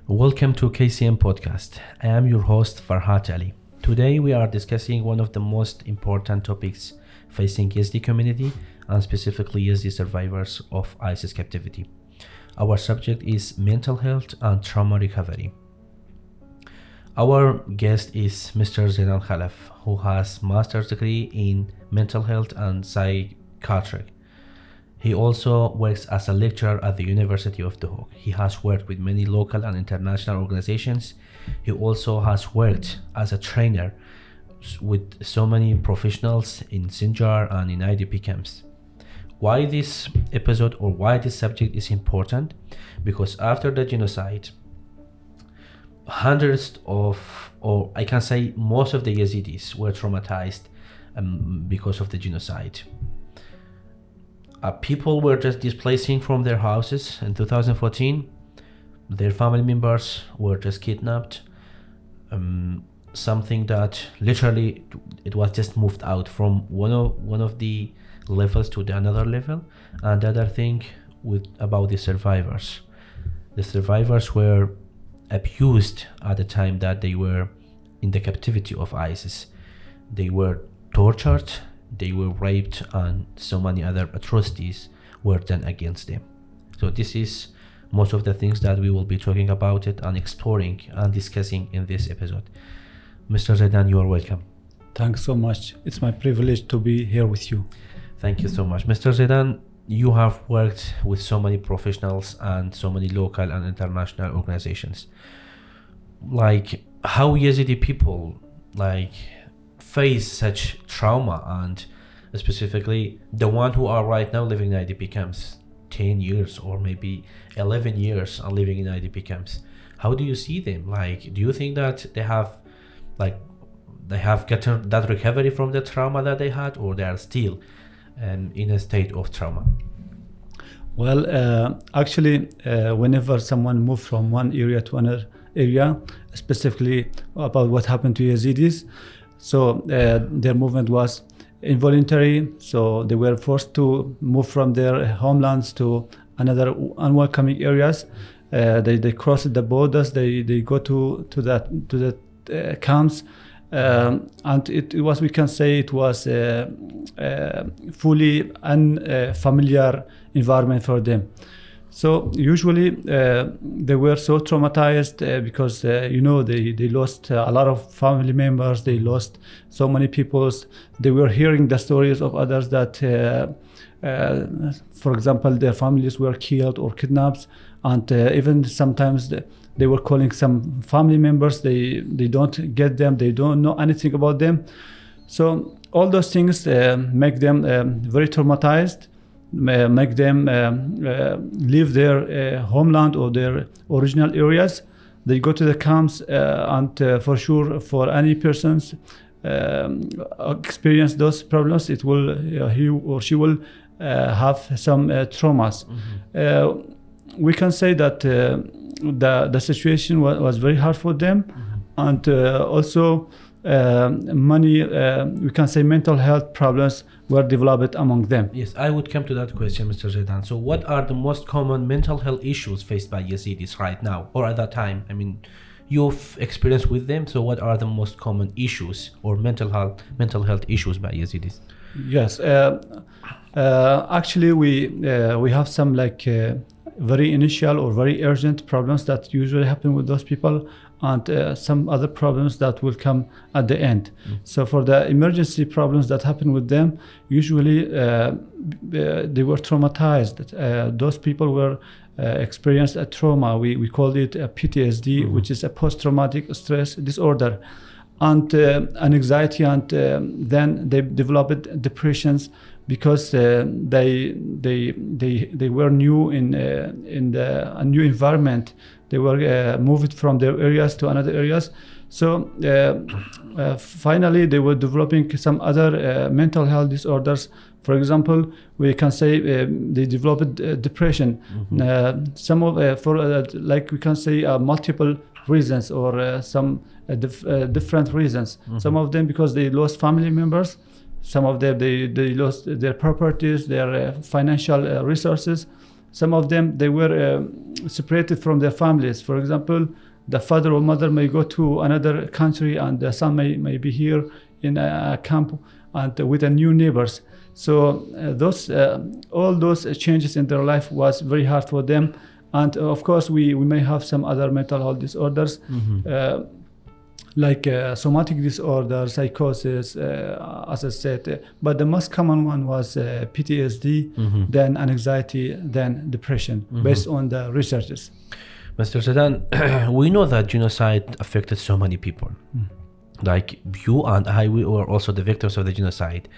Welcome to KCM podcast. I am your host Farhat Ali. Today we are discussing one of the most important topics facing Yazidi community and specifically Yazidi survivors of ISIS captivity. Our subject is mental health and trauma recovery. Our guest is Mr. Zaidan Khalaf, who has master's degree in mental health and psychiatry. He also works as a lecturer at the University of Duhok. He has worked with many local and international organizations. He also has worked as a trainer with so many professionals in Sinjar and in IDP camps. Why this episode or why this subject is important? Because after the genocide, hundreds of, or I can say most of the Yazidis were traumatized because of the genocide. People were just displacing from their houses in 2014. Their family members were just kidnapped. Something that literally it was just moved out from one of the levels to the another level. And the other thing about the survivors were abused at the time that they were in the captivity of ISIS. They were tortured, they were raped, and so many other atrocities were done against them. So this is most of the things that we will be talking about it and exploring and discussing in this episode. Mr. Zaidan, you are welcome. Thanks so much. It's my privilege to be here with you. Thank you so much. Mr. Zaidan, you have worked with so many professionals and so many local and international organizations. Like how Yazidi people face such trauma, and specifically the one who are right now living in IDP camps 10 years or maybe 11 years and living in IDP camps. How do you see them? Do you think that they have gotten that recovery from the trauma that they had, or they are still in a state of trauma? Well, actually, whenever someone moves from one area to another area, specifically about what happened to Yazidis, so their movement was involuntary, so they were forced to move from their homelands to another unwelcoming areas. They crossed the borders, they go to the camps, and it was, we can say, it was a fully unfamiliar environment for them. So usually they were so traumatized because they lost a lot of family members, they lost so many people. They were hearing the stories of others that for example, their families were killed or kidnapped, and even sometimes they were calling some family members, they don't get them, they don't know anything about them. So all those things make them very traumatized, make them leave their homeland or their original areas. They go to the camps, and for sure, for any persons experience those problems, it will he or she will have some traumas. Mm-hmm. We can say that the situation was very hard for them, and also many we can say mental health problems were developed among them. Yes, I would come to that question, Mr. Zaidan. So what are the most common mental health issues faced by Yazidis right now or at that time? I mean, you've experienced with them, so what are the most common issues or mental health issues by Yazidis? Yes, actually we have some very initial or very urgent problems that usually happen with those people, and some other problems that will come at the end. So for the emergency problems that happen with them, usually they were traumatized. Those people were experienced a trauma. We called it a PTSD, which is a post-traumatic stress disorder, and anxiety, and then they developed depressions because they were new in a new environment. They were moved from their areas to another areas. So finally, they were developing some other mental health disorders. For example, we can say they developed depression. Mm-hmm. Some of we can say multiple reasons, or some different reasons. Mm-hmm. Some of them because they lost family members. Some of them they lost their properties, their financial resources. some of them, they were separated from their families. For example, the father or mother may go to another country, and the son may be here in a camp and with a new neighbors. So all those changes in their life was very hard for them. And of course, we may have some other mental health disorders, like somatic disorder, psychosis, as I said. But the most common one was PTSD, then anxiety, then depression, based on the researches. Mr. Zedan, we know that genocide affected so many people. Like you and I, we were also the victims of the genocide.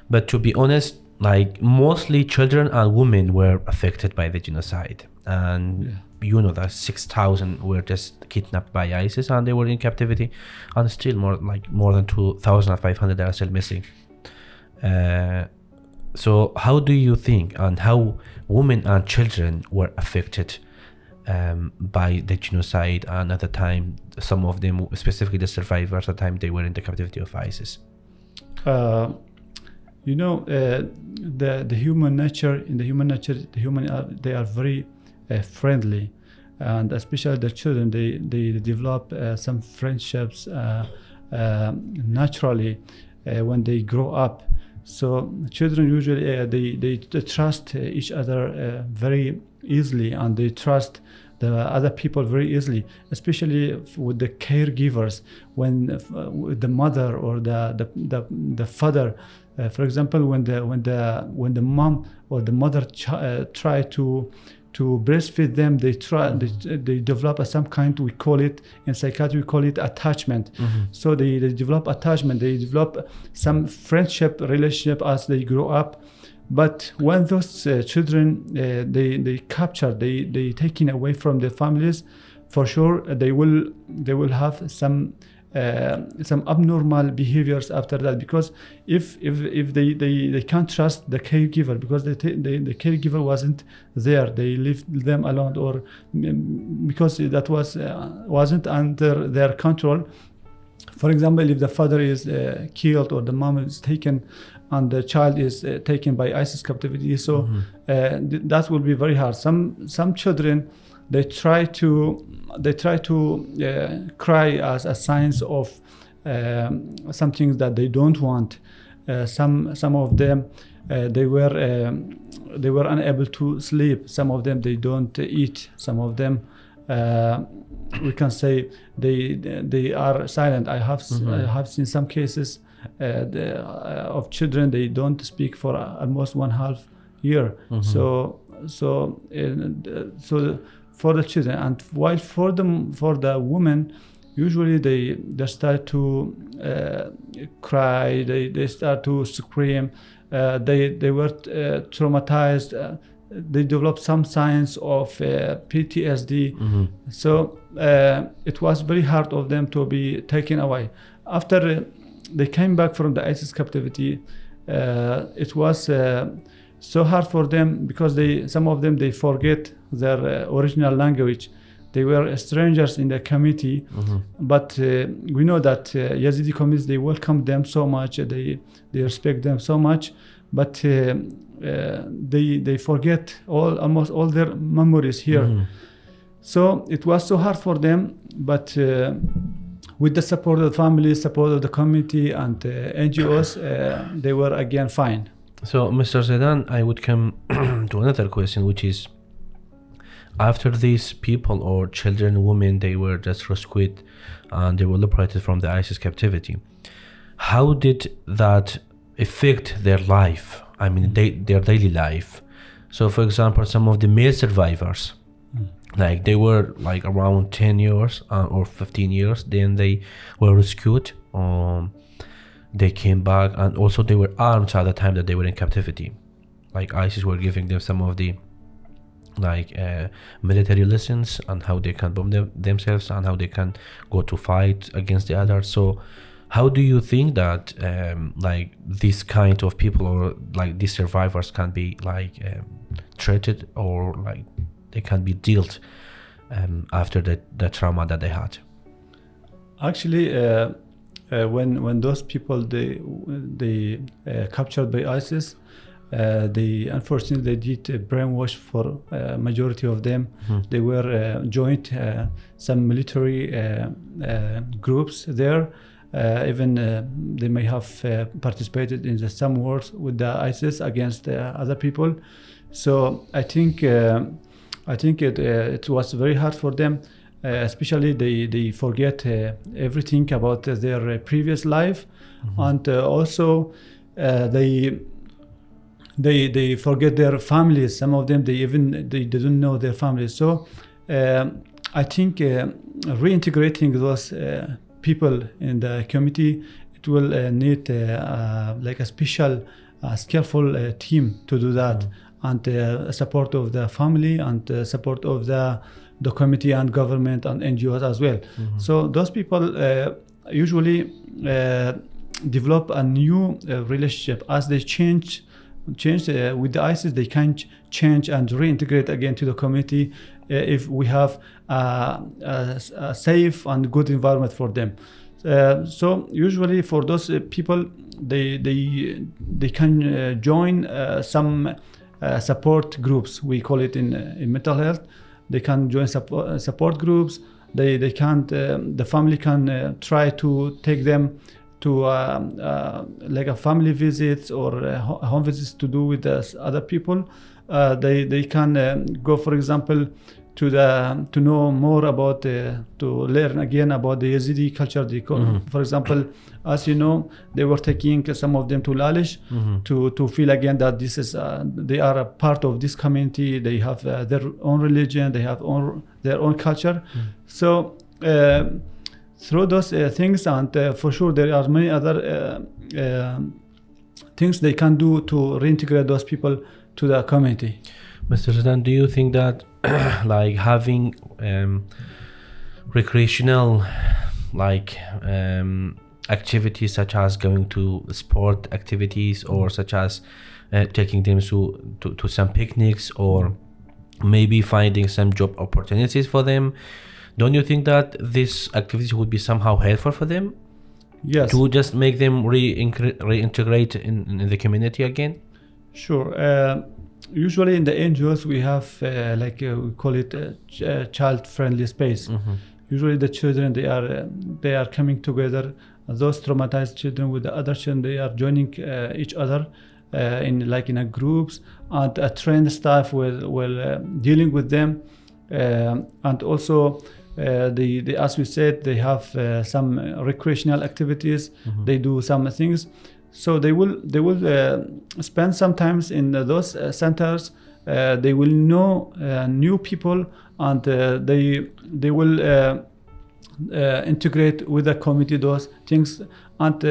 But to be honest, like mostly children and women were affected by the genocide. And you know that 6,000 were just kidnapped by ISIS and they were in captivity, and still more than 2,500 are still missing. So how do you think and how women and children were affected by the genocide, and at the time some of them, specifically the survivors, at the time they were in the captivity of ISIS? You know, the human nature, they are very friendly, and especially the children, they develop some friendships naturally when they grow up. So children usually they trust each other very easily, and they trust the other people very easily, especially with the caregivers. When the mother or the father, for example, when the mom or the mother try to breastfeed them, they develop some kind, we call it in psychiatry, we call it attachment. So they develop attachment, they develop some friendship relationship as they grow up. But when those children they captured, they taken away from their families, for sure they will have some abnormal behaviors after that, because if they can't trust the caregiver, because the caregiver wasn't there, they left them alone, or because that wasn't under their control. For example, if the father is killed or the mom is taken and the child is taken by ISIS captivity, so that will be very hard. Some children, they try to cry as a sign of something that they don't want. Some of them they were unable to sleep. Some of them they don't eat. Some of them we can say they are silent. I have seen some cases of children, they don't speak for almost 1.5 year. So for the children, and while for the women, usually they start to cry, they start to scream, they were traumatized, they developed some signs of PTSD. So it was very hard of them to be taken away. After they came back from the ISIS captivity, it was so hard for them, because some of them they forget their original language. They were strangers in the community, but we know that Yazidi communities, they welcome them so much, they respect them so much, but they forget almost all their memories here. So it was so hard for them, but with the support of the family, support of the community and NGOs, they were again fine. So, Mr. Zedan, I would come to another question, which is, after these people or children, women, they were just rescued and they were liberated from the ISIS captivity, how did that affect their life? I mean, their daily life. So, for example, some of the male survivors, like they were like around 10 years or 15 years, then they were rescued. They came back, and also they were armed at the time that they were in captivity. Like ISIS were giving them some of the military lessons on how they can bomb themselves and how they can go to fight against the others. So how do you think that like this kind of people, or like these survivors, can be like treated, or like they can be dealt after the trauma that they had? Actually, when those people they captured by ISIS, They unfortunately they did brainwash for majority of them. They were joined some military groups there. Even they may have participated in some wars with the ISIS against other people. So I think it was very hard for them. Especially they forget everything about their previous life, and also they forget their families. Some of them they didn't know their families. So I think reintegrating those people in the community, it will need like a special skillful team to do that, and support of the family, and support of the community and government and NGOs as well. So those people usually develop a new relationship as they change with the ISIS. They can change and reintegrate again to the community if we have a safe and good environment for them. So usually for those people, they can join some support groups. We call it in mental health. They can join support groups. They can the family can try to take them to like a family visits or home visits to do with other people. They can go, for example, to know more about to learn again about the Yazidi culture. For example, as you know, they were taking some of them to Lalish to feel again that this is they are a part of this community. They have their own religion. They have their own culture. So through those things, and for sure there are many other things they can do to reintegrate those people to the community. Mr. Zidan, do you think that like having recreational activities such as going to sport activities, or such as taking them to some picnics, or maybe finding some job opportunities for them, don't you think that this activity would be somehow helpful for them? Yes. To just make them reintegrate in the community again? Sure. Usually in the NGOs we have we call it a child-friendly space. Usually the children they are coming together. Those traumatized children with the other children, they are joining each other in a groups, and a trained staff will dealing with them, and also they as we said, they have some recreational activities. They do some things. So they will spend some time in those centers. They will know new people, and they will integrate with the community those things, and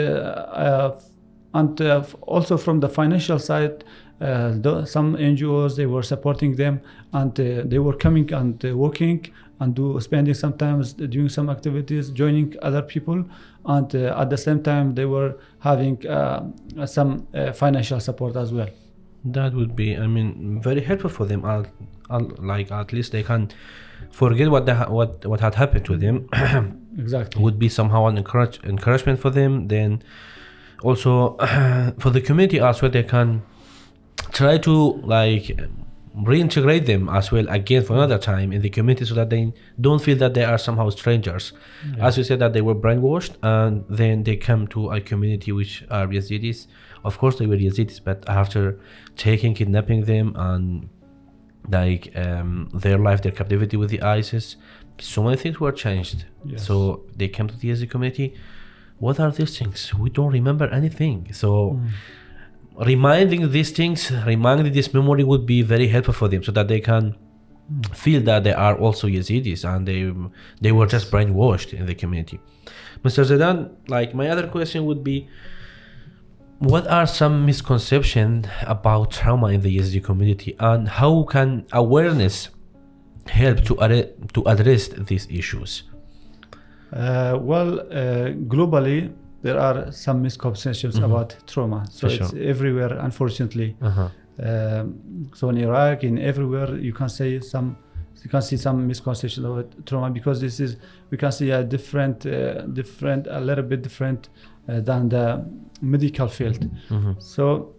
also from the financial side, some NGOs, they were supporting them, and they were coming and working and spending sometimes doing some activities, joining other people, and at the same time they were having some financial support as well. That would be, very helpful for them. At least they can forget what had happened to them. Exactly. Would be somehow an encouragement for them. Then also for the community as well, they can try to reintegrate them as well again for another time in the community, so that they don't feel that they are somehow strangers. As you said, that they were brainwashed, and then they come to a community which are Yazidis. Of course they were Yazidis, but after kidnapping them, and their life, their captivity with the ISIS, so many things were changed. So they came to the Yazidi community. What are these things? We don't remember anything. So reminding these things, reminding this memory would be very helpful for them, so that they can feel that they are also Yazidis, and they were just brainwashed in the community. Mr. Zidan, my other question would be, what are some misconceptions about trauma in the Yazidi community, and how can awareness help to address these issues? Globally, there are some misconceptions about trauma. So it's everywhere, unfortunately. So in Iraq, in everywhere, you can see some misconceptions about trauma, because we can see a little bit different than the medical field. So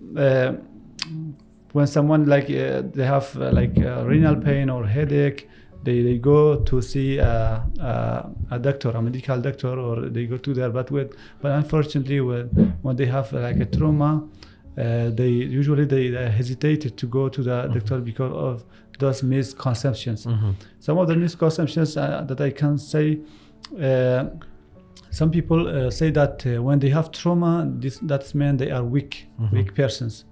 when someone like they have renal pain or headache, they go to see a doctor, a medical doctor, or they go to their but unfortunately when they have like a trauma, they usually hesitate to go to the doctor because of those misconceptions. Some of the misconceptions that I can say, some people say that when they have trauma, that's mean they are weak persons,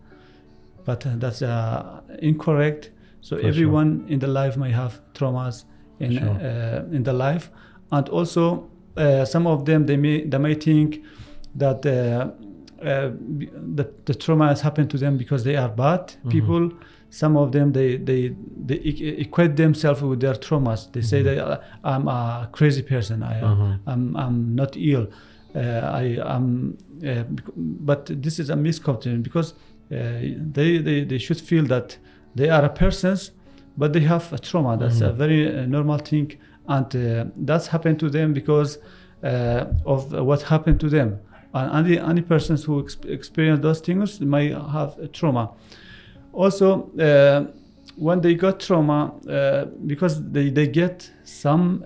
but that's incorrect. So everyone in the life may have traumas in the life, and also some of them they may think that the trauma has happened to them because they are bad people. Some of them they equate themselves with their traumas. They say that I'm a crazy person. I'm not ill. But this is a misconception, because they should feel that they are a persons, but they have a trauma. That's a very normal thing, and that's happened to them because of what happened to them. And any persons who experience those things may have a trauma. Also, when they got trauma, because they get some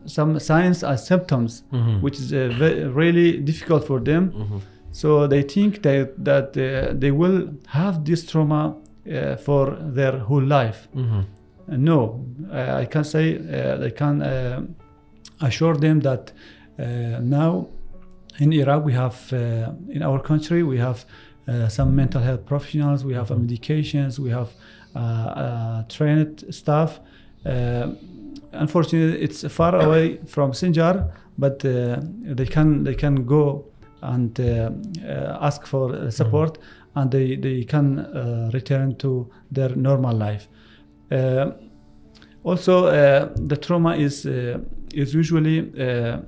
signs and symptoms, which is really difficult for them. So they think that they will have this trauma for their whole life. No, I can say, I can assure them that now in Iraq we have, in our country we have some mental health professionals, we have medications, we have trained staff. Unfortunately, it's far away from Sinjar, but they can go and ask for support, and they can return to their normal life. Also, the trauma is usually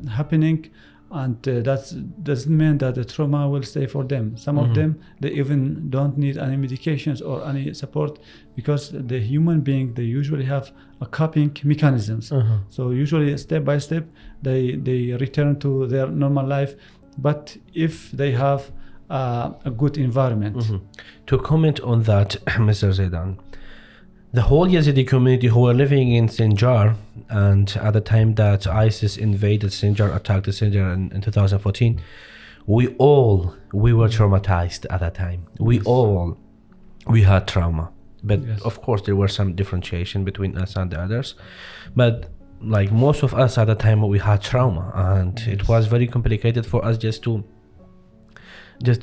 happening, and that doesn't mean that the trauma will stay for them. Some of them, they even don't need any medications or any support, because the human being, they usually have a coping mechanisms. So usually step by step they return to their normal life, but if they have a good environment. To comment on that, Mr. Zaidan, the whole Yazidi community who were living in Sinjar, and at the time that ISIS invaded Sinjar, attacked Sinjar in 2014, we were traumatized at that time. We had trauma, but of course there was some differentiation between us and the others, but like most of us at the time, we had trauma, and it was very complicated for us just to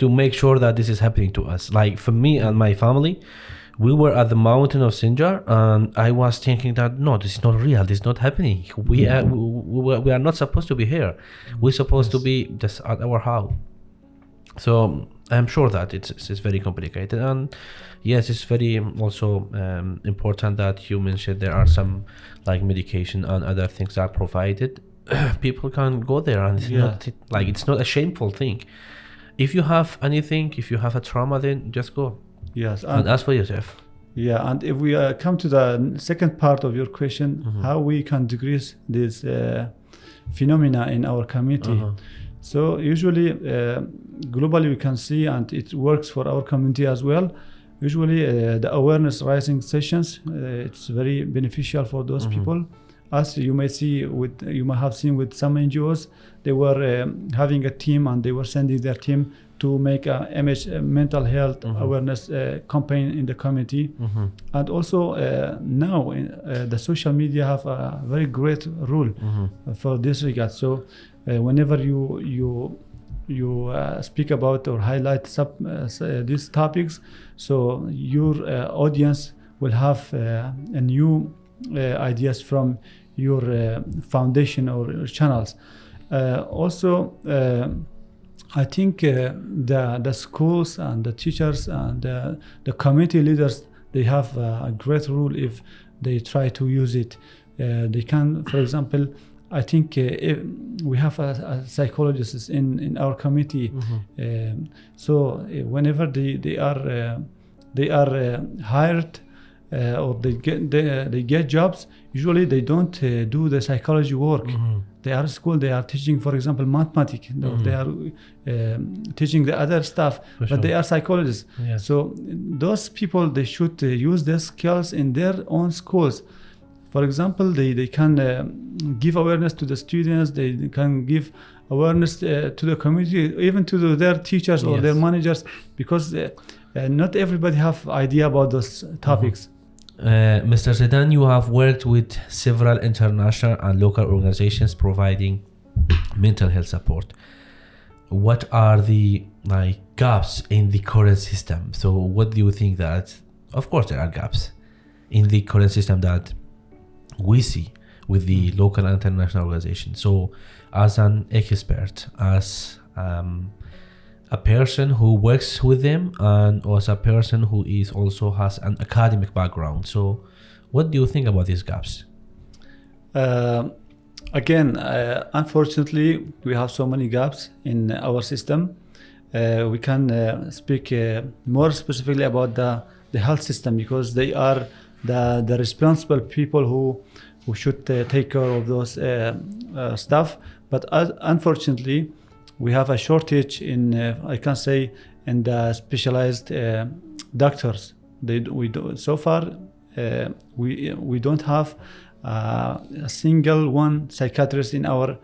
make sure that this is happening to us. Like for me and my family, we were at the mountain of Sinjar, and I was thinking that no, this is not real. This is not happening. We are not supposed to be here. We're supposed to be just at our house. So I'm sure that it's very complicated, and yes, it's very also important that you mentioned there are some like medication and other things that are provided. People can go there, and it's not a shameful thing. If you have anything, if you have a trauma, then just go. Yes, and ask for yourself. Yeah, and if we come to the second part of your question, how we can decrease this phenomena in our community. So usually, globally we can see, and it works for our community as well. Usually, the awareness raising sessions, it's very beneficial for those people. As you may have seen with some NGOs, they were having a team, and they were sending their team to make a mental health awareness campaign in the community. And also now the social media have a very great role for this regard. So whenever you speak about or highlight these topics, so your audience will have a new ideas from your foundation or channels. Also, I think the schools and the teachers and the community leaders, they have a great role if they try to use it. They can, for example, I think if we have a psychologist in our community. So whenever they are hired, or they get jobs, usually they don't do the psychology work. They are at school, they are teaching, for example, mathematics, or they are teaching the other stuff, but they are psychologists. Yes. So those people, they should use their skills in their own schools. For example, they can give awareness to the students, they can give awareness to the community, even to their teachers or their managers, because not everybody have idea about those topics. Mr. Zaidan, you have worked with several international and local organizations providing mental health support. What are the gaps in the current system? So what do you think that, of course there are gaps in the current system that we see with the local and international organizations? So as an expert, as a person who works with them, and as a person who is also has an academic background, so what do you think about these gaps? Again, unfortunately, we have so many gaps in our system. We can speak more specifically about the health system, because they are the responsible people who should take care of those stuff. But unfortunately, we have a shortage in, I can say, in the specialized doctors. We don't have a single one psychiatrist in our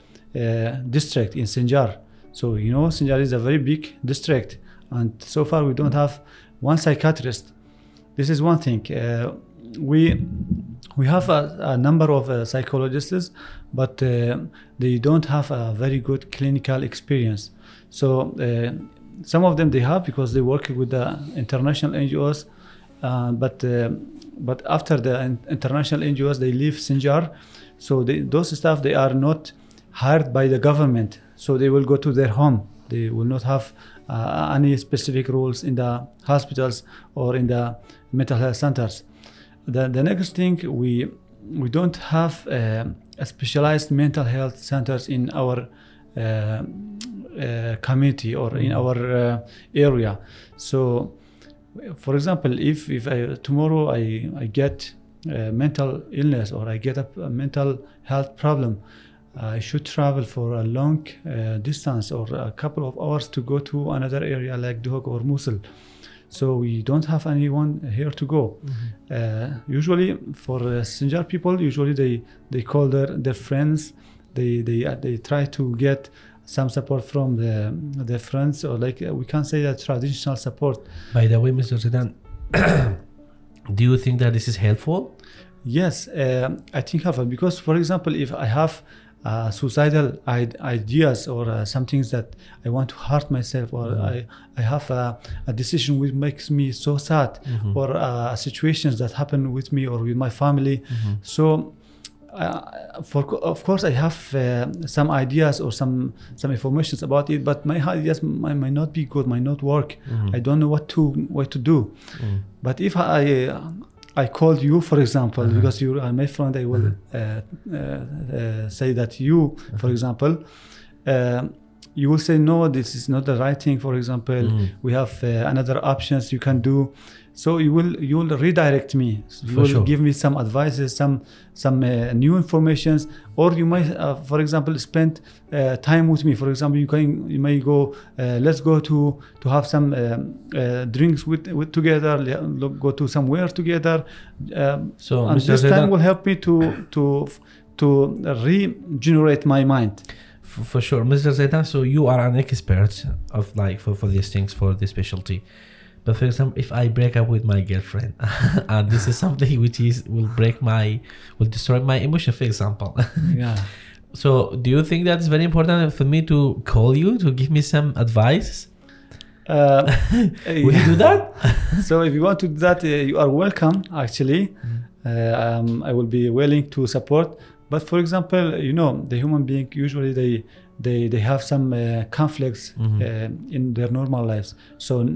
district in Sinjar. So Sinjar is a very big district, and so far we don't have one psychiatrist. This is one thing. We have a number of psychologists, but they don't have a very good clinical experience. So some of them they have, because they work with the international NGOs, but after the international NGOs they leave Sinjar. So those staff, they are not hired by the government, so they will go to their home. They will not have any specific roles in the hospitals or in the mental health centers. The next thing, we don't have a specialized mental health centers in our community or in our area. So, for example, if tomorrow I get mental illness, or I get a mental health problem, I should travel for a long distance or a couple of hours to go to another area like Duhok or Mosul. So we don't have anyone here to go. Usually for Sinjar people, usually they call their friends. They try to get some support from their friends, or we can say that traditional support. By the way, Mr. Zaidan, do you think that this is helpful? Yes, I think helpful, because, for example, if I have suicidal ideas, or some things that I want to hurt myself, or I have a decision which makes me so sad, or situations that happen with me or with my family. So of course I have some ideas or some information about it, but my ideas might not be good, might not work. I don't know what to do. But if I called you, for example, because you are my friend, I will say that you, for example, you will say, no, this is not the right thing. For example, we have another options you can do. So you will redirect me. You will give me some advices, some new informations, or you might, for example, spend time with me. For example, you may go, let's go to have some drinks with together, go to somewhere together. So and this time will help me to regenerate my mind. For sure, Mr. Zaidan. So you are an expert of for these things, for this specialty. But for example, if I break up with my girlfriend, and this is something which will destroy my emotion, for example. Yeah. So do you think that's very important for me to call you to give me some advice? Will you do that? So if you want to do that, you are welcome, actually. I will be willing to support. But for example, the human being, usually they have some conflicts in their normal lives. So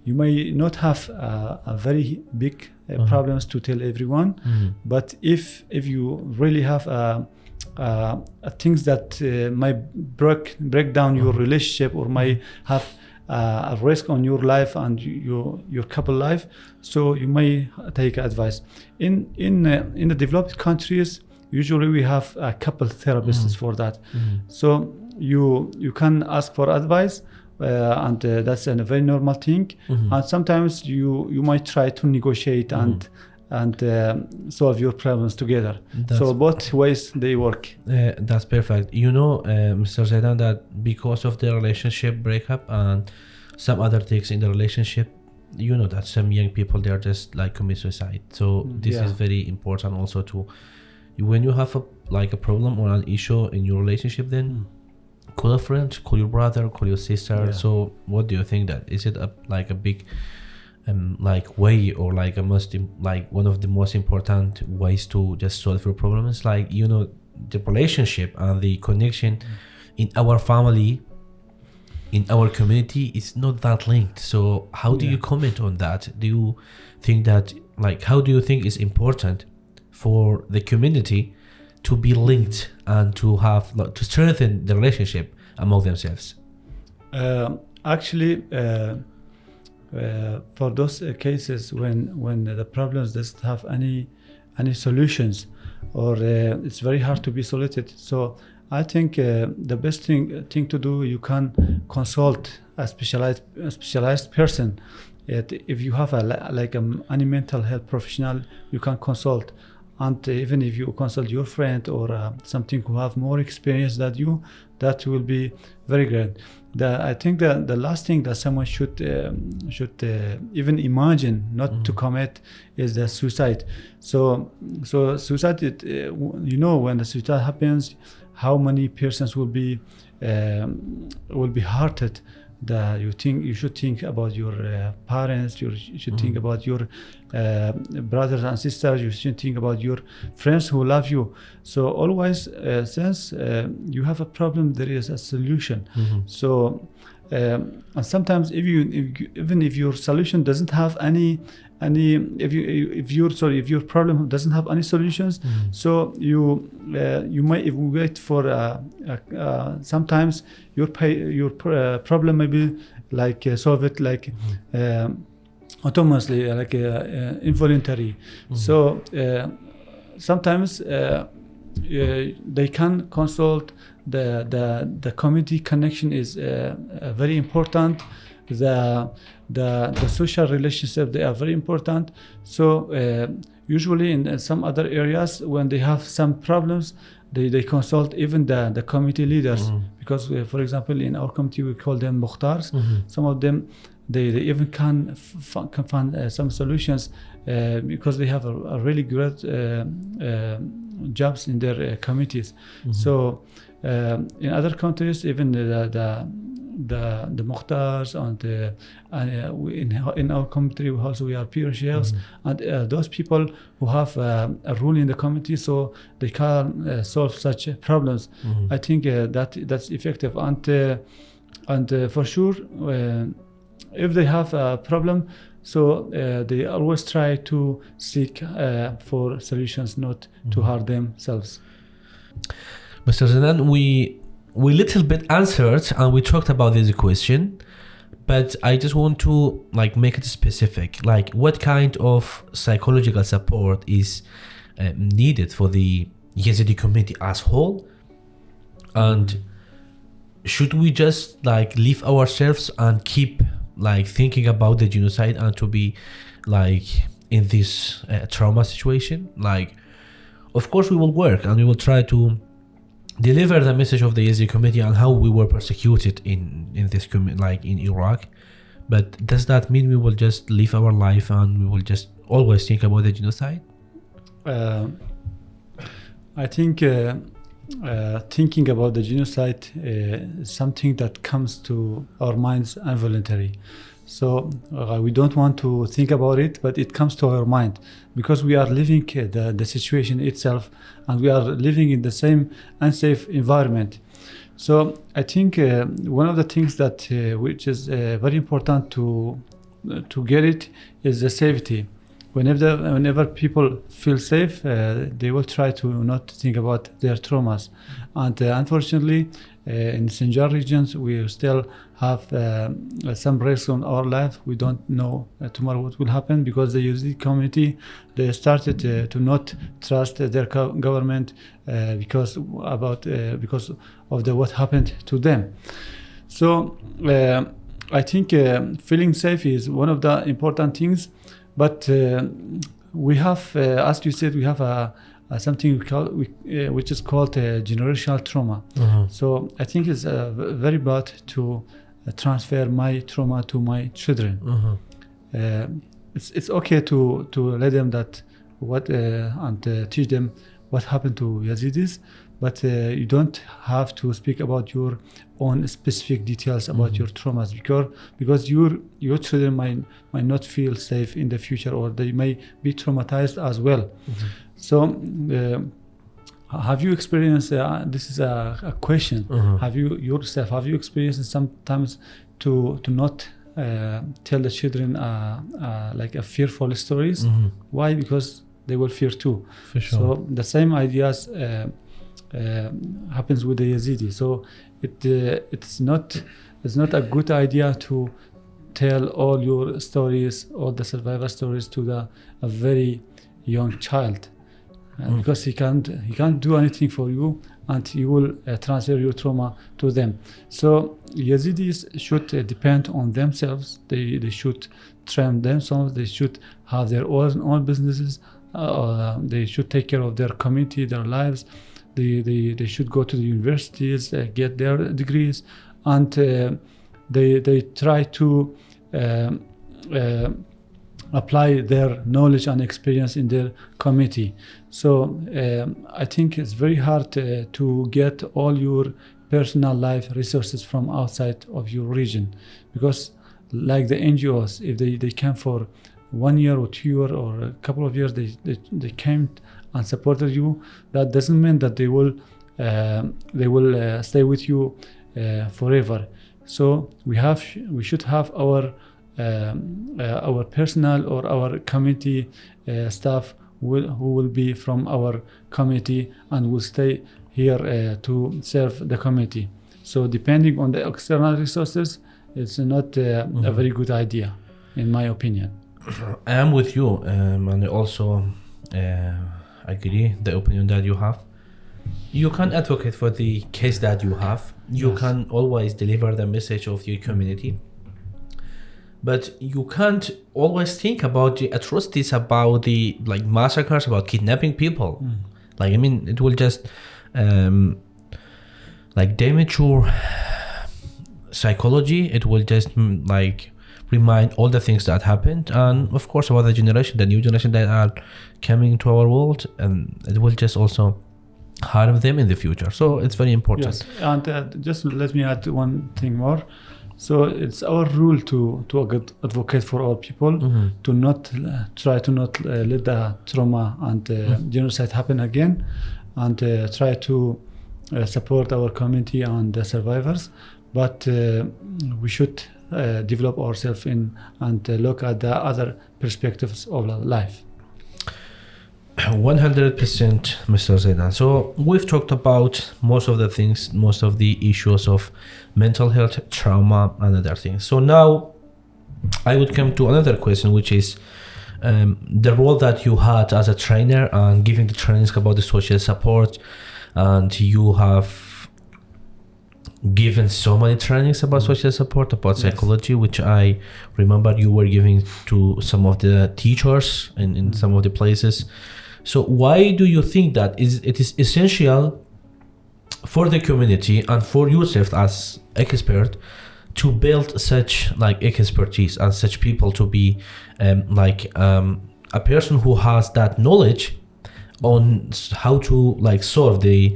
you may not have a very big problems to tell everyone, but if you really have things that might break down your relationship, or might have a risk on your life and your couple life, so you may take advice. In the developed countries, usually we have a couple therapists for that. So you can ask for advice, and that's a very normal thing. And sometimes you might try to negotiate and solve your problems together. So both ways they work. That's perfect. You know, Mr. Zaidan, that because of the relationship breakup and some other things in the relationship, you know that some young people, they are just like commit suicide. So this is very important also to, when you have a problem or an issue in your relationship, then call a friend, call your brother, call your sister. So what do you think, that is it a big way, or one of the most important ways to just solve your problems? Like, you know, the relationship and the connection in our family, in our community, is not that linked. So how do you comment on that? Do you think that, how do you think is important for the community to be linked and to have to strengthen the relationship among themselves? Actually, for those cases when the problems doesn't have any solutions, or it's very hard to be solved, so I think the best thing to do, you can consult a specialized person. If you have any mental health professional, you can consult. And even if you consult your friend or something who have more experience than you, that will be very great. I think that the last thing that someone should even imagine not to commit is the suicide. So suicide, you know, when the suicide happens, how many persons will be hurted. You should think about your parents, you should think about your brothers and sisters, you should think about your friends who love you. So always, since you have a problem, there is a solution. So and sometimes even if your solution doesn't have if your problem doesn't have any solutions, so you might wait for sometimes your problem maybe solve it autonomously, involuntary. So sometimes they can consult. The community connection is very important. The social relationship, they are very important. So usually in some other areas, when they have some problems, they consult even the community leaders, because for example in our community we call them Mukhtars. Some of them they even can find some solutions because they have a really great jobs in their communities. So in other countries, even the Mukhtars and in our community also we are peer sheikhs, and those people who have a role in the community, so they can solve such problems. I think that's effective, and for sure if they have a problem, so they always try to seek for solutions, not to harm themselves. Mr. Zaidan, we little bit answered and we talked about this question, but I just want to make it specific. What kind of psychological support is needed for the Yazidi community as whole, and should we just leave ourselves and keep thinking about the genocide and to be in this trauma situation? Of course we will work and we will try to deliver the message of the Yazidi community and how we were persecuted in this community, in Iraq. But does that mean we will just live our life and we will just always think about the genocide? I think thinking about the genocide is something that comes to our minds involuntarily. So we don't want to think about it, but it comes to our mind because we are living the situation itself, and we are living in the same unsafe environment. So I think one of the things that which is very important to get it is the safety. whenever people feel safe, they will try to not think about their traumas. And unfortunately, in Sinjar regions, we still have some risks on our life. We don't know tomorrow what will happen, because the Yazidi community, they started to not trust their government because of what happened to them. So I think feeling safe is one of the important things. But we have, as you said, we have something which is called generational trauma. So I think it's very bad to transfer my trauma to my children. It's okay to let them that and teach them what happened to Yazidis, but you don't have to speak about your own specific details about your traumas, because your children might not feel safe in the future, or they may be traumatized as well. So have you experienced, this is a question, have you experienced sometimes to not tell the children like a fearful stories? Why? Because they will fear too. For sure. So the same ideas happens with the Yazidi. So it's not a good idea to tell all your stories, all the survivor stories, to a very young child, because he can't do anything for you, and you will transfer your trauma to them. So Yazidis should depend on themselves. They should train themselves. They should have their own businesses. They should take care of their community, their lives. They should go to the universities, get their degrees, and they try to apply their knowledge and experience in their community. So I think it's very hard to get all your personal life resources from outside of your region, because like the NGOs, if they came for 1 year or 2 years or a couple of years, they came and supported you, that doesn't mean that they will stay with you forever. So we should have our personal or our community staff who will be from our community and will stay here to serve the community. So depending on the external resources, it's not a very good idea, in my opinion. I am with you, and I also agree the opinion that you have. You can advocate for the case that you have. You can always deliver the message of your community, but you can't always think about the atrocities, about the massacres, about kidnapping people. I mean, it will just damage your psychology. It will just remind all the things that happened, and of course about the new generation that are coming to our world, and it will just also harm them in the future. So it's very important. Yes, and just let me add one thing more. So it's our rule to advocate for all people, to not try to not let the trauma and genocide happen again, and try to support our community and the survivors. But we should develop ourselves and look at the other perspectives of life. 100%, Mr. Zaidan. So we've talked about most of the things, most of the issues of mental health, trauma, and other things. So now I would come to another question, which is the role that you had as a trainer and giving the trainings about the social support, and you have given so many trainings about social support, about psychology, which I remember you were giving to some of the teachers in some of the places. So why do you think that it is essential for the community and for yourself as expert to build such expertise and such people to be a person who has that knowledge on how to solve the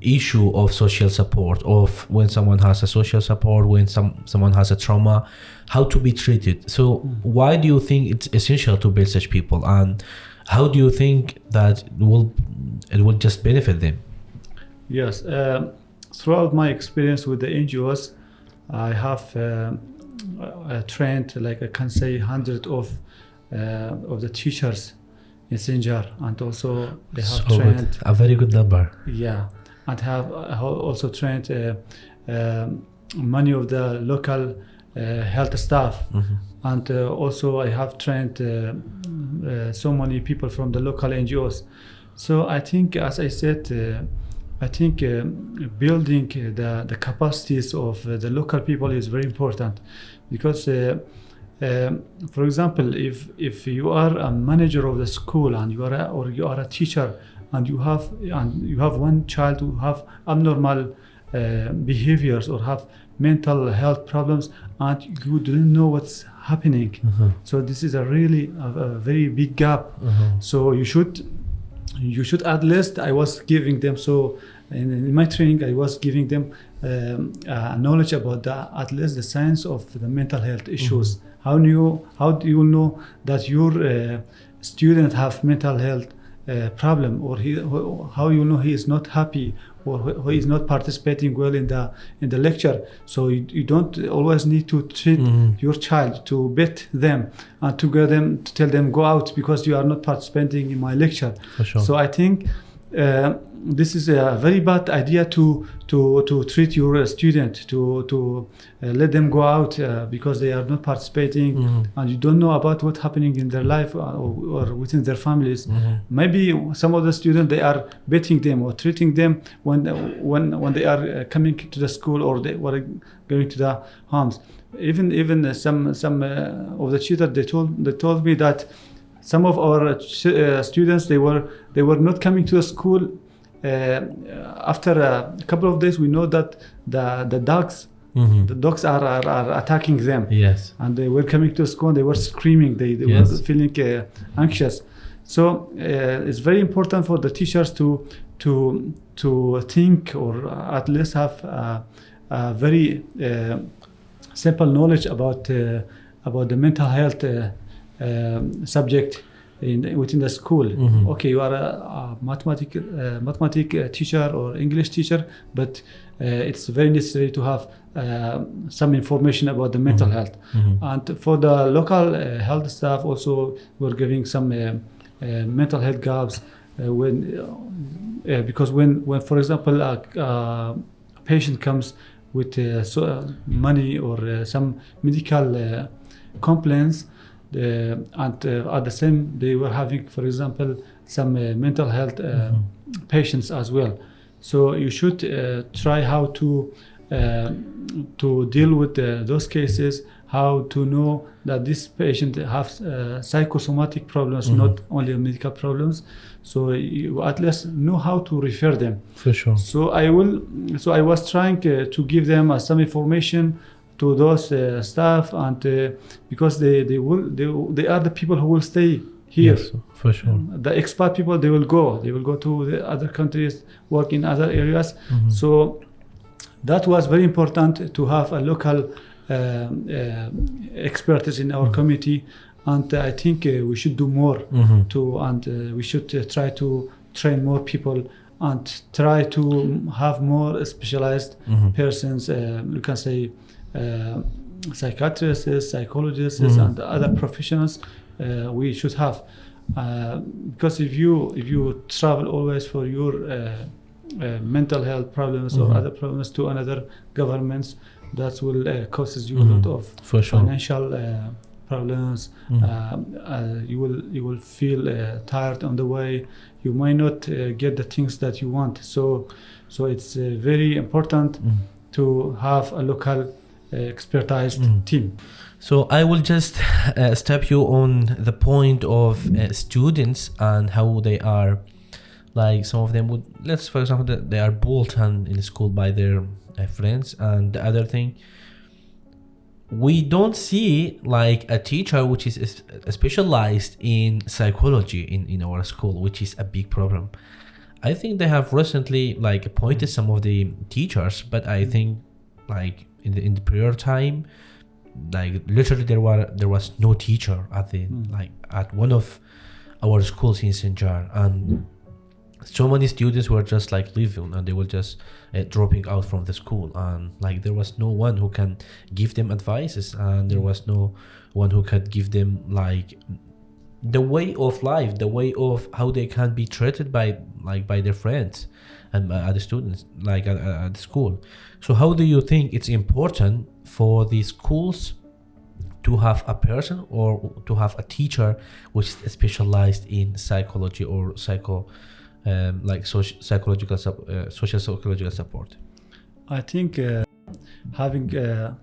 issue of social support, of when someone has a social support, when someone has a trauma, how to be treated? So why do you think it's essential to build such people, and how do you think that it will just benefit them? Yes, throughout my experience with the NGOs, I have trained, I can say, hundreds of of the teachers in Sinjar, and also they have So trained. good. A very good number. Yeah, and have also trained many of the local health staff, and also I have trained so many people from the local NGOs. So I think, as I said, building the capacities of the local people is very important, because for example, if you are a manager of the school and you are a teacher, and you have one child who have abnormal behaviors or have mental health problems, and you don't know what's happening, so this is a very big gap. So you should at least, I was giving them, so in my training I was giving them knowledge about at least the science of the mental health issues. How do you know that your student have mental health problem, or how you know he is not happy, or he is not participating well in the lecture? So you don't always need to treat your child, to beat them and to tell them go out because you are not participating in my lecture. For sure. So I think this is a very bad idea to treat your student, to let them go out because they are not participating, and you don't know about what's happening in their life or within their families. Maybe some of the students, they are beating them or treating them when they are coming to the school, or they were going to the homes. Even some of the tutors, they told me that some of our students, they were not coming to the school. After a couple of days, we know that the dogs are attacking them. Yes. And they were coming to school, they were screaming, they were feeling anxious. So it's very important for the teachers to think, or at least have a very simple knowledge about the mental health subject within the school. Okay, you are a mathematics teacher or English teacher, but it's very necessary to have some information about the mental health. And for the local health staff also, we're giving some mental health gaps because when for example a patient comes with money or some medical complaints, and at the same they were having, for example, some mental health patients as well. So you should try how to deal with those cases, how to know that this patient has psychosomatic problems, not only medical problems. So you at least know how to refer them. For sure. So I was trying to give them some information to those staff, and because they are the people who will stay here. Yes, for sure. The expat people, they will go to the other countries, work in other areas. So that was very important to have a local expertise in our community, and I think we should do more we should try to train more people and try to have more specialized persons. You can say psychiatrists, psychologists, and other professionals we should have, because if you travel always for your mental health problems or other problems to another governments, that will causes you a lot of financial problems. You will feel tired on the way. You might not get the things that you want. So it's very important to have a local expertise team. So I will just step you on the point of students and how they are, like some of them would, for example, they are bullied in school by their friends. And the other thing, we don't see like a teacher which is specialized in psychology in our school, which is a big problem. I think they have recently like appointed some of the teachers, but I think like in the prior time, like literally there was no teacher at the at one of our schools in Sinjar, and so many students were just like leaving, and they were just dropping out from the school, and like there was no one who can give them advices, and there was no one who could give them like the way of life, the way of how they can be treated by their friends and other students, at the school. So how do you think it's important for the schools to have a person or to have a teacher which is specialized in psychology or social psychological support? I think having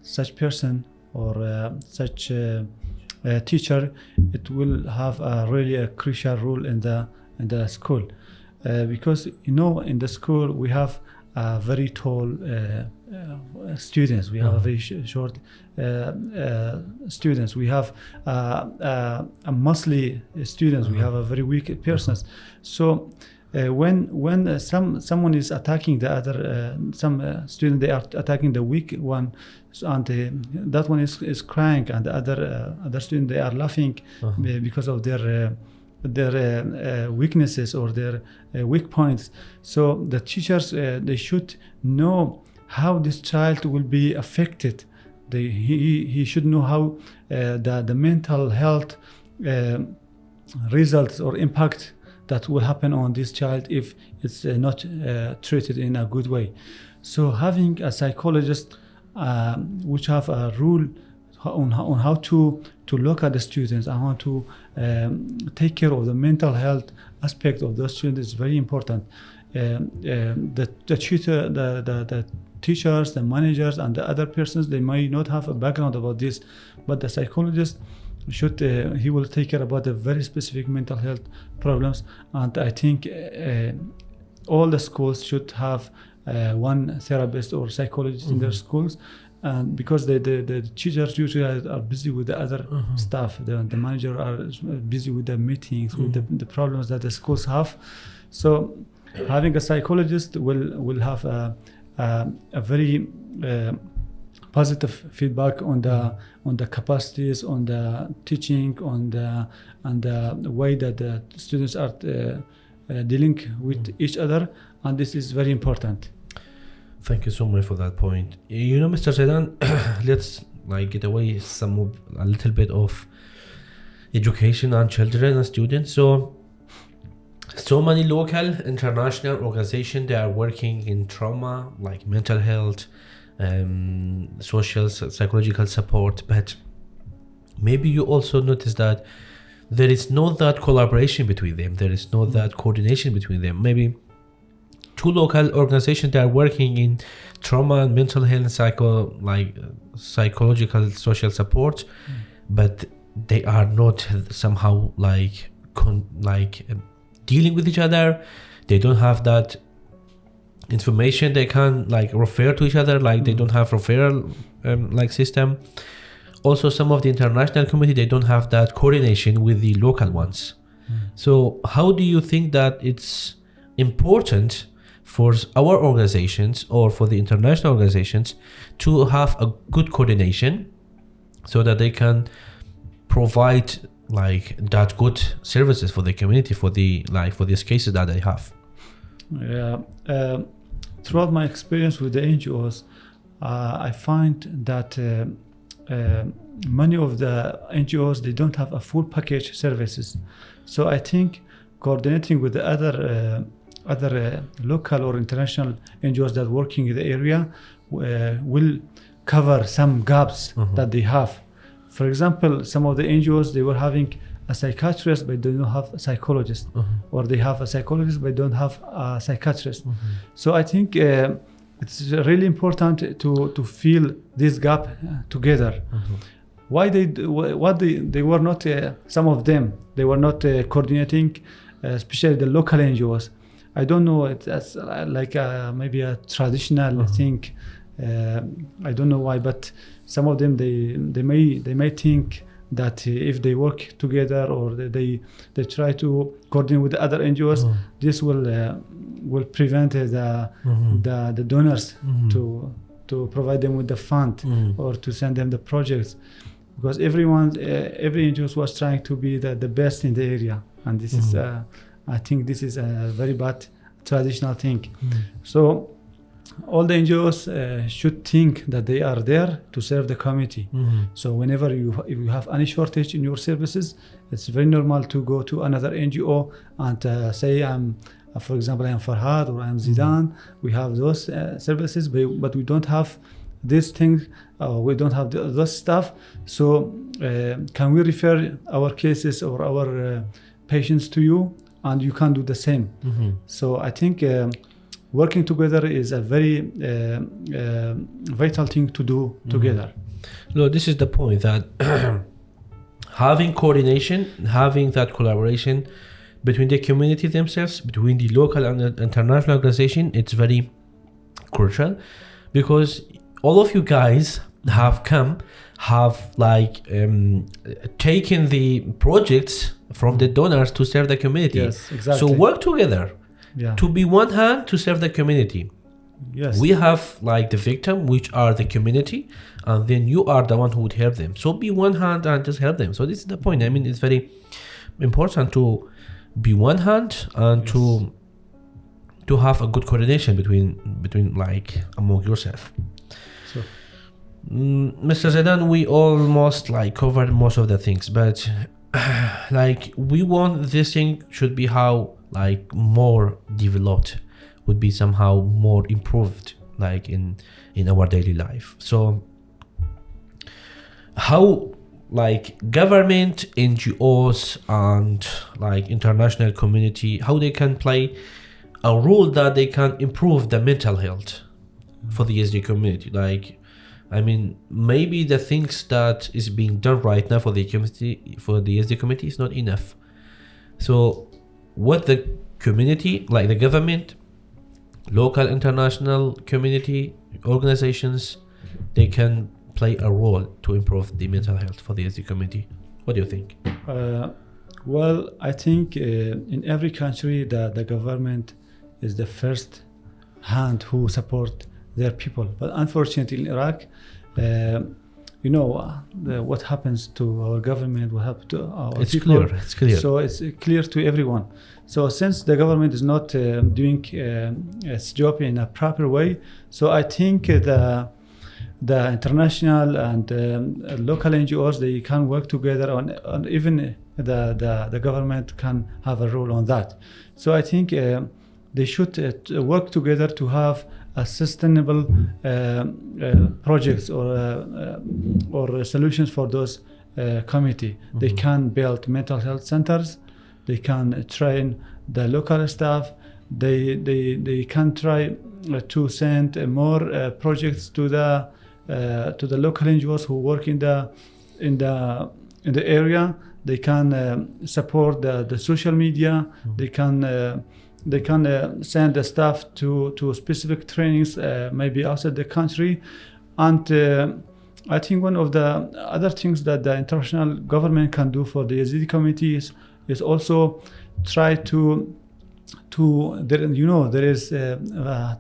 such person or such teacher, it will have a crucial role in the school, because in the school we have very tall students, we have very short students, we have a muscly students, we have a very weak persons. So when someone is attacking the other, some student, they are attacking the weak one, and that one is crying, and the other student, they are laughing because of their weaknesses or their weak points. So the teachers, they should know how this child will be affected. He should know how the mental health results or impact that will happen on this child if it's not treated in a good way. So having a psychologist which have a rule on how to look at the students and how to take care of the mental health aspect of those students is very important. The tutor, the teachers, the managers, and the other persons, they might not have a background about this, but the psychologist should he will take care about the very specific mental health problems. And I think all the schools should have one therapist or psychologist in their schools, and because the teachers usually are busy with the other stuff, the manager are busy with the meetings, with the problems that the schools have. So having a psychologist will have a very positive feedback on the capacities, on the teaching, on the way that the students are dealing with each other, and this is very important. Thank you so much for that point. Mr. Zaidan, let's get away a little bit of education on children and students. So many local, international organizations, they are working in trauma, like mental health, social, psychological support, but maybe you also notice that there is not that collaboration between them, there is not that coordination between them. Maybe two local organizations that are working in trauma and mental health, psychological social support, but they are not somehow dealing with each other. They don't have that information they can refer to each other, they don't have referral system. Also, some of the international community, they don't have that coordination with the local ones. So how do you think that it's important for our organizations or for the international organizations to have a good coordination so that they can provide that good services for the community, for these cases that they have? Throughout my experience with the NGOs, I find that many of the NGOs, they don't have a full package services. So I think coordinating with the other local or international NGOs that working in the area will cover some gaps that they have. For example, some of the NGOs, they were having a psychiatrist but they don't have a psychologist, or they have a psychologist but don't have a psychiatrist. So I think it's really important to fill this gap together. Why they were not, some of them, they were not coordinating, especially the local NGOs. I don't know, it's maybe a traditional thing. I don't know why, but some of them, they may think that if they work together or they try to coordinate with the other NGOs, this will prevent the donors to provide them with the fund or to send them the projects, because every NGO was trying to be the best in the area, and this is I think this is a very bad traditional thing. So all the NGOs should think that they are there to serve the community. So whenever if you have any shortage in your services, it's very normal to go to another NGO and say, for example, I am Farhad or I am Zidan. We have those services, but we don't have this thing, we don't have this stuff. So can we refer our cases or our patients to you, and you can do the same. So I think working together is a very vital thing to do together. No, this is the point, that having coordination, having that collaboration between the community themselves, between the local and international organization, it's very crucial, because all of you guys have taken the projects from the donors to serve the community. Yes, exactly. So work together to be one hand to serve the community. Yes. We have like the victim, which are the community, and then you are the one who would help them. So be one hand and just help them. So this is the point. I mean, it's very important to be one hand and to have a good coordination between like among yourself. So, Mr. Zaidan, we almost like covered most of the things, but like we want this thing should be how like more developed, would be somehow more improved, like in our daily life. So how like government, NGOs and like international community, how they can play a role that they can improve the mental health for the Yazidi community. Like, I mean, maybe the things that is being done right now for the community, for the Yazidi community, is not enough. So what the community, like the government, local, international community organizations, they can play a role to improve the mental health for the Yazidi community. What do you think? Well, I think in every country the government is the first hand who support their people. But unfortunately in Iraq, what happens to our government, what happens to our people. It's clear. So it's clear to everyone. So since the government is not doing its job in a proper way, so I think the international and local NGOs, they can work together on even the government can have a role on that. So I think they should work together to have a sustainable projects or solutions for those community. They can build mental health centers. They can train the local staff. They can try to send more projects to the local NGOs who work in the area. They can support the social media. They can send the staff to specific trainings, maybe outside the country. And I think one of the other things that the international government can do for the Yazidi community is also try to there is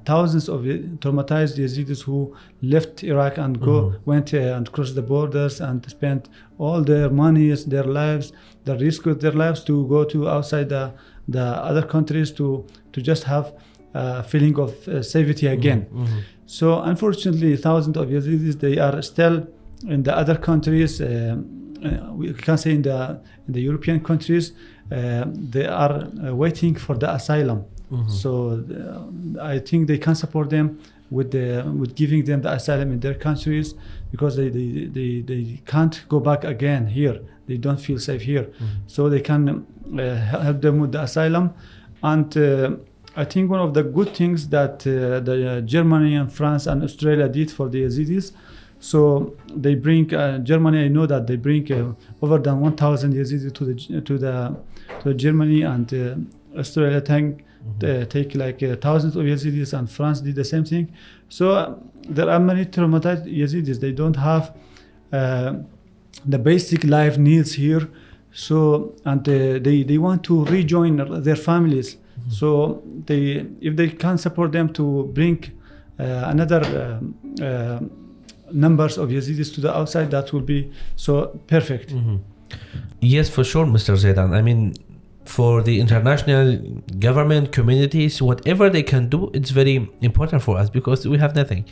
thousands of traumatized Yazidis who left Iraq and went and crossed the borders and spent all their monies, their lives, the risk of their lives to go to outside the other countries to just have a feeling of safety again. So unfortunately, thousands of Yazidis, they are still in the other countries. We can say in the European countries, they are waiting for the asylum. So I think they can support them with giving them the asylum in their countries, because they can't go back again here. They don't feel safe here. So they can help them with the asylum. And I think one of the good things that the Germany and France and Australia did for the Yazidis, so they bring Germany. I know that they bring over than 1,000 Yazidis to Germany, and Australia take like thousands of Yazidis, and France did the same thing. So there are many traumatized Yazidis. They don't have the basic life needs here. So and they want to rejoin their families. So if they can support them to bring another numbers of Yazidis to the outside, that will be so perfect. Yes, for sure, Mr. Zaidan. I mean, for the international government communities, whatever they can do, it's very important for us because we have nothing,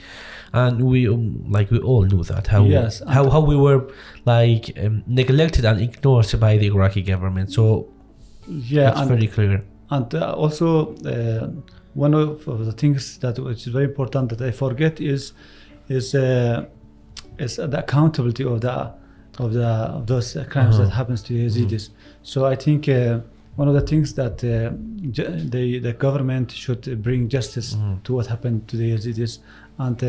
and we all know that how we were neglected and ignored by the Iraqi government. So it's very clear. And also one of the things that which is very important that I forget is the accountability of those crimes that happens to Yazidis. So I think one of the things that the government should bring justice to what happened to the Yazidis and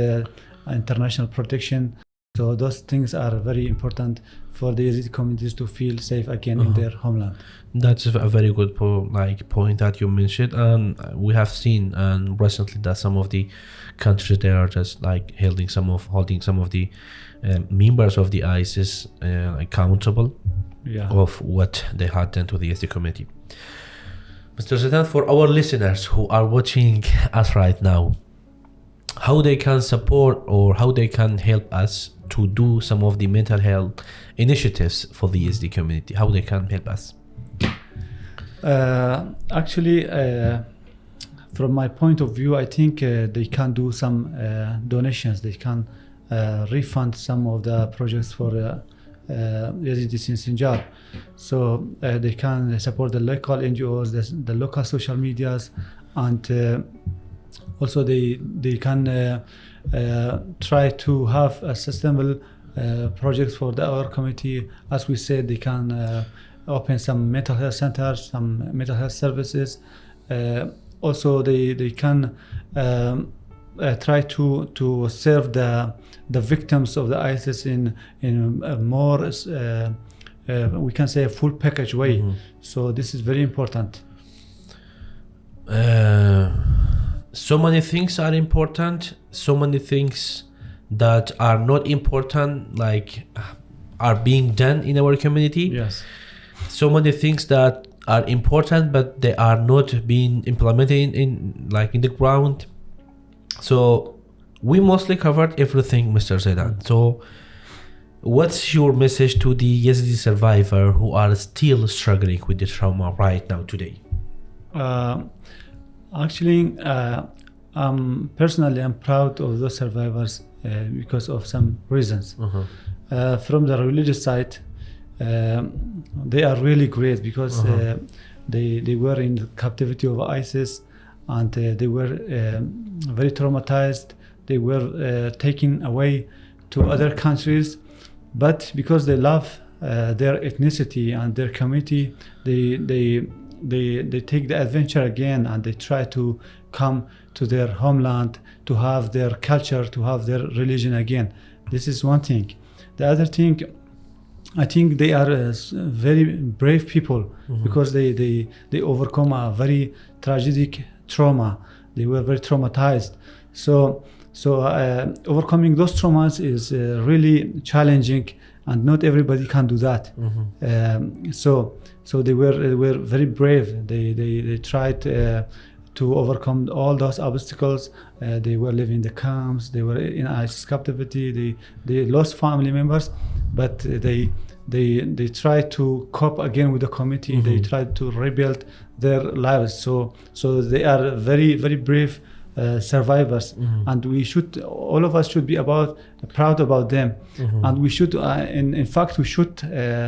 international protection. So those things are very important for the Yazidi communities to feel safe again in their homeland. That's a very good point that you mentioned, and we have seen recently that some of the countries they are just holding some of the members of the ISIS accountable of what they had done to the Yazidi community. Mr. Zaidan, for our listeners who are watching us right now, how they can support or how they can help us to do some of the mental health initiatives for the Yazidi community, how they can help us? Actually, from my point of view, I think they can do some donations. They can refund some of the projects for Yazidis in Sinjar. So they can support the local NGOs, the local social medias, and also they can try to have a sustainable projects for our community. As we said, they can open some mental health centers, some mental health services. Also, they can try to serve the victims of the ISIS in a more we can say a full package way. So this is very important. So many things are important. So many things that are not important are being done in our community. Yes. So many things that are important, but they are not being implemented in the ground. So we mostly covered everything, Mr. Zaidan. So what's your message to the Yazidi survivor who are still struggling with the trauma right now today? Actually, personally, I'm proud of those survivors because of some reasons. From the religious side, they are really great because they were in captivity of ISIS, and they were very traumatized. They were taken away to other countries, but because they love their ethnicity and their community, they take the adventure again, and they try to come to their homeland, to have their culture, to have their religion again. This is one thing. The other thing, I think they are very brave people because they overcome a very tragic trauma. They were very traumatized. So overcoming those traumas is really challenging, and not everybody can do that. So they were very brave. They tried to overcome all those obstacles. They were living in the camps. They were in ISIS captivity. They lost family members, but they tried to cope again with the community. They tried to rebuild their lives. So they are very, very brave survivors, and all of us should be proud about them, and we should in fact we should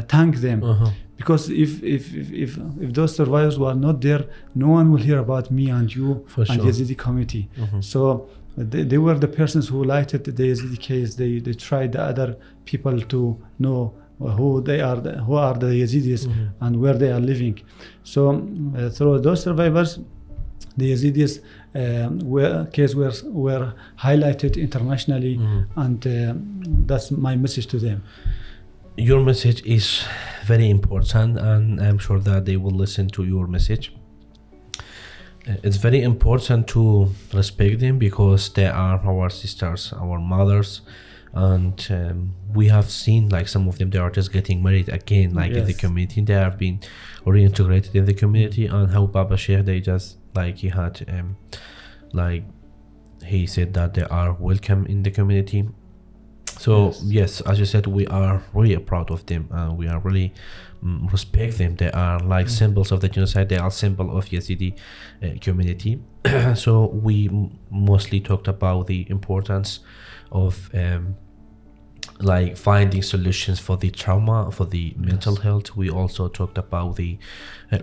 thank them, because if those survivors were not there, no one will hear about me and you and Yazidi community. So they were the persons who lighted the Yazidi case. They tried the other people to know who they are, who are the Yazidis and where they are living. So through those survivors, the Yazidis were highlighted internationally, and that's my message to them. Your message is very important, and I'm sure that they will listen to your message. It's very important to respect them because they are our sisters, our mothers, and we have seen some of them, they are just getting married again in the community. They have been reintegrated in the community, and how Baba Sheikh, they just he had he said that they are welcome in the community. So yes, as you said, we are really proud of them, and we are really respect them. They are like symbols of the genocide. They are symbol of Yazidi community. So we mostly talked about the importance of like finding solutions for the trauma, for the mental health. We also talked about the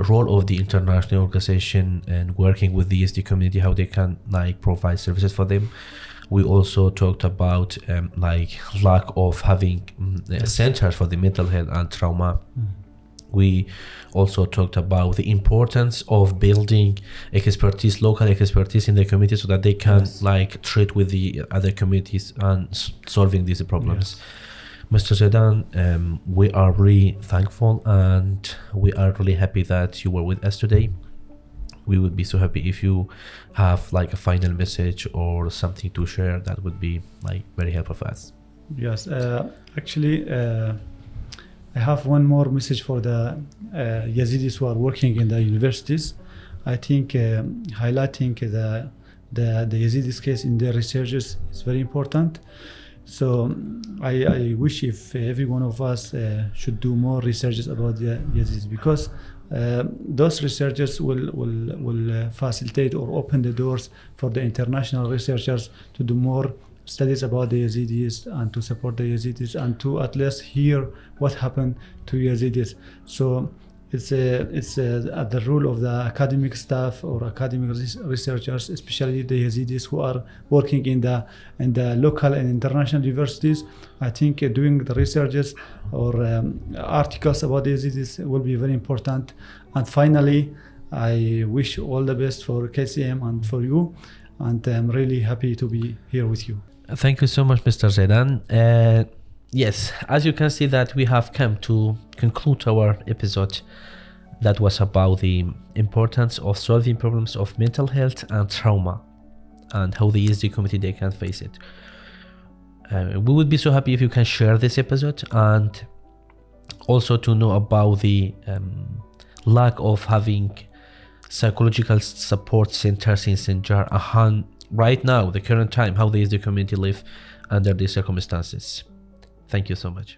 role of the international organization and working with the Yazidi community, how they can like provide services for them. We also talked about like lack of having centers for the mental health and trauma. We also talked about the importance of building expertise, local expertise in the community, so that they can like treat with the other communities and solving these problems. Mr. Zedan, we are really thankful, and we are really happy that you were with us today. We would be so happy if you have like a final message or something to share. That would be like very helpful for us. Yes, actually, I have one more message for the Yazidis who are working in the universities. I think highlighting the Yazidis case in their researches is very important. So I wish if every one of us should do more researches about the Yazidis, because those researchers will facilitate or open the doors for the international researchers to do more studies about the Yazidis and to support the Yazidis and to at least hear what happened to Yazidis. So it's at the role of the academic staff or academic researchers, especially the Yazidis who are working in the local and international universities. I think doing the researches or articles about the Yazidis will be very important. And finally, I wish all the best for KCM and for you, and I'm really happy to be here with you. Thank you so much, Mr. Zedan. Yes, as you can see that we have come to conclude our episode that was about the importance of solving problems of mental health and trauma and how the Yazidi community they can face it. We would be so happy if you can share this episode, and also to know about the lack of having psychological support centers in Sinjar and right now, the current time, how the Yazidi community live under these circumstances. Thank you so much.